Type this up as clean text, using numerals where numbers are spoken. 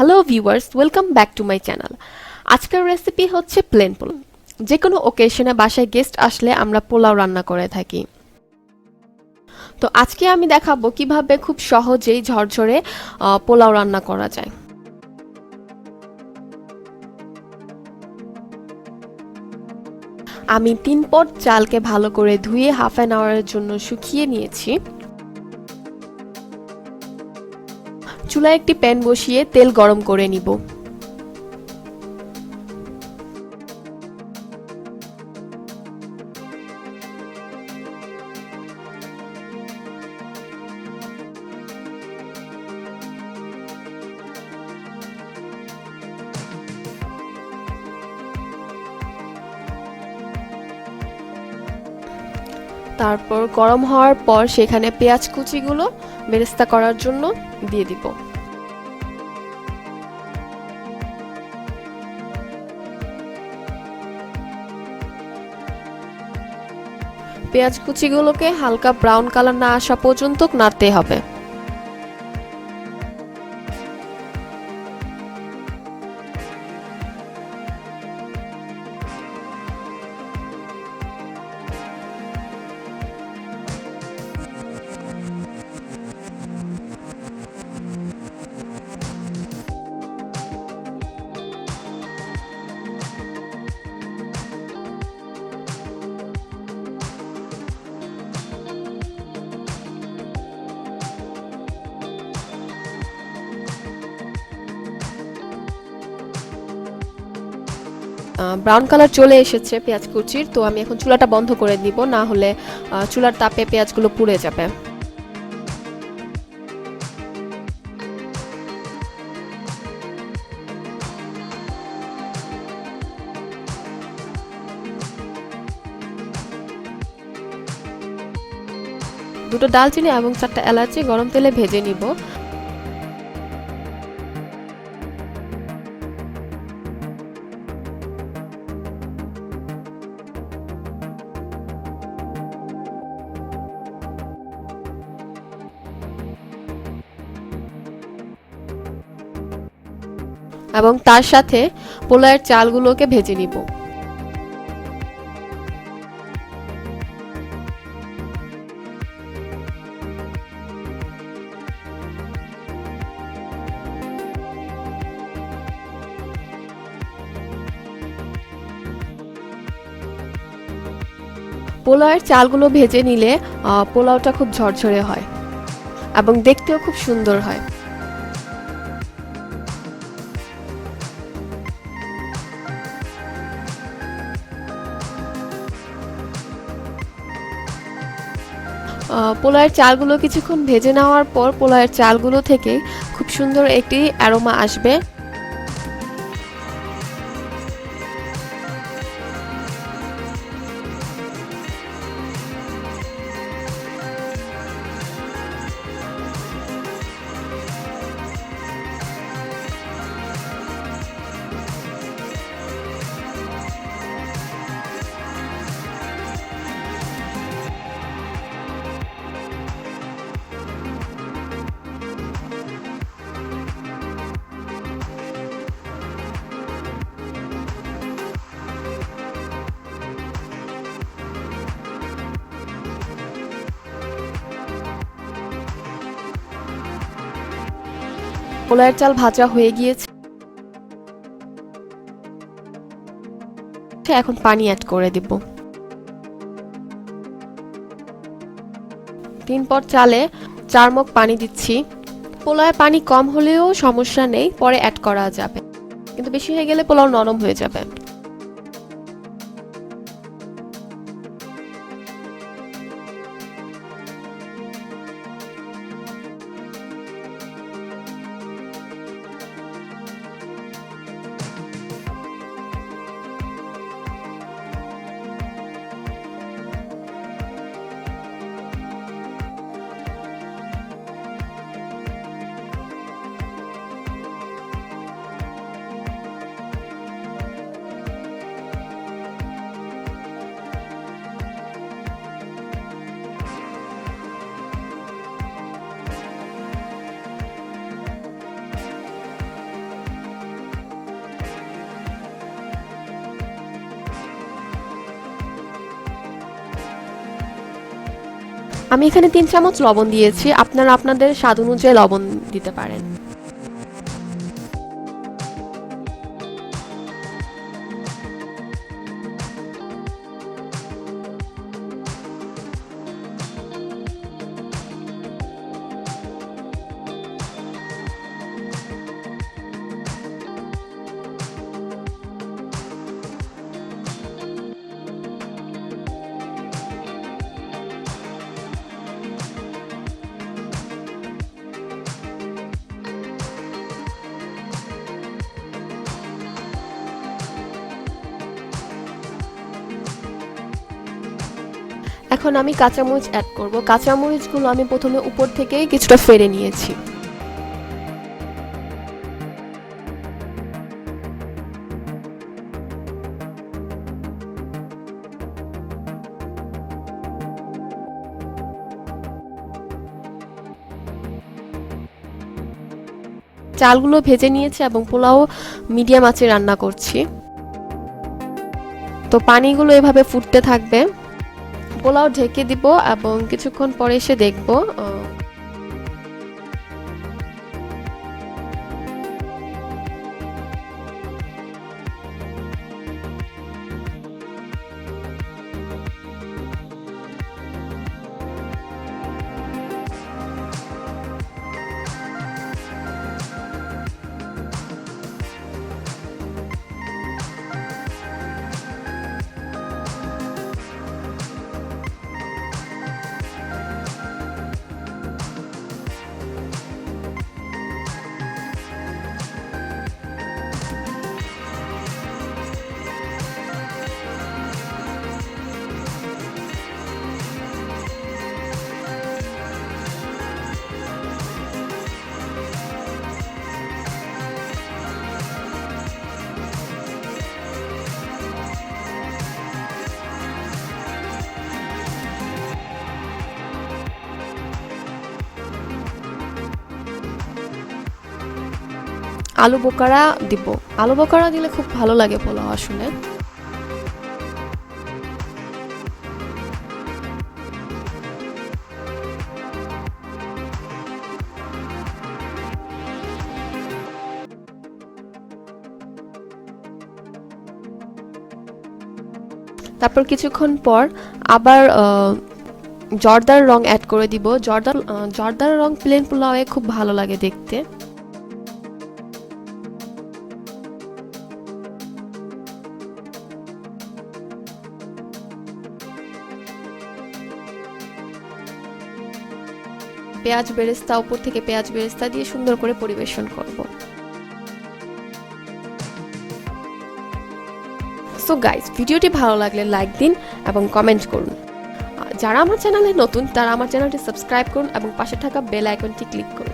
Hello viewers, welcome back to my channel. আজকের recipe হচ্ছে plane pulao. যে কোনো ওকেশনে বাসায় গেস্ট আসলে আমরা পোলাও রান্না করে থাকি। তো আজকে আমি দেখাবো কিভাবে খুব সহজেই ঝরঝরে পোলাও রান্না করা যায়। আমি 3 পট চালকে ভালো করে ধুয়ে হাফ অ্যান আওয়ারের জন্য শুকিয়ে নিয়েছি। চুলায় একটি প্যান বসিয়ে তেল গরম করে নিব। তারপর গরম হওয়ার পর সেখানে পেঁয়াজ কুচিগুলো বেরেস্তা করার জন্য দিয়ে দিব। পেঁয়াজ কুচিগুলোকে হালকা ব্রাউন কালার না আসা পর্যন্ত নাড়তে হবে। ব্রাউন কালার চলে এসেছে পেঁয়াজ কুচির, তো আমি এখন চুলাটা বন্ধ করে দিব, না হলে চুলার তাপে পেঁয়াজগুলো পুড়ে যাবে। দুটো দালচিনি এবং 4টা এলাচি গরম তেলে ভেজে নিব। এবং তার সাথে পোলাওয়ের চালগুলোকে ভেজে নিব। পোলাওয়ের চালগুলো ভেজে নিলে পোলাওটা খুব ঝরঝরে হয় এবং দেখতেও খুব সুন্দর হয়। পোলাওয়ের চালগুলো কিছুক্ষণ ভেজে নেওয়ার পর পোলাওয়ের চালগুলো থেকে খুব সুন্দর একটি অ্যারোমা আসবে। পোলাওয়ের চাল ভাজা হয়ে গিয়েছে, এখন পানি অ্যাড করে দিব। 3 পট চালে 4 মগ পানি দিচ্ছি। পোলাওয়ে পানি কম হলেও সমস্যা নেই, পরে অ্যাড করা যাবে, কিন্তু বেশি হয়ে গেলে পোলাও নরম হয়ে যাবে। আমি এখানে 3 চামচ লবণ দিয়েছি, আপনারা আপনাদের স্বাদ অনুযায়ী লবণ দিতে পারেন। এখন আমি কাঁচামরিচ অ্যাড করব। কাঁচামরিচগুলো আমি প্রথমে উপর থেকে কিছুটা ফেলে নিয়েছি। চালগুলো ভেজে নিয়েছি এবং পোলাও মিডিয়াম আঁচে রান্না করছি। তো পানিগুলো এভাবে ফুটতে থাকবে। পোলাও ঢেকে দিব এবং কিছুক্ষণ পরে এসে দেখব। আলু বোকারা দিব। আলু বোকারা দিলে খুব ভালো লাগে পোলাও আসলে। তারপর কিছুক্ষণ পর আবার জর্দার রং অ্যাড করে দিব। জর্দার রং প্লেন পোলাওয়ে খুব ভালো লাগে দেখতে। পেঁয়াজ বেরেস্তা, উপর থেকে পেঁয়াজ বেরেস্তা দিয়ে সুন্দর করে পরিবেশন করব। সো গাইস, ভিডিওটি ভালো লাগলে লাইক দিন এবং কমেন্ট করুন। যারা আমার চ্যানেলে নতুন তারা আমার চ্যানেলটি সাবস্ক্রাইব করুন এবং পাশে থাকা বেল আইকনটি ক্লিক করুন।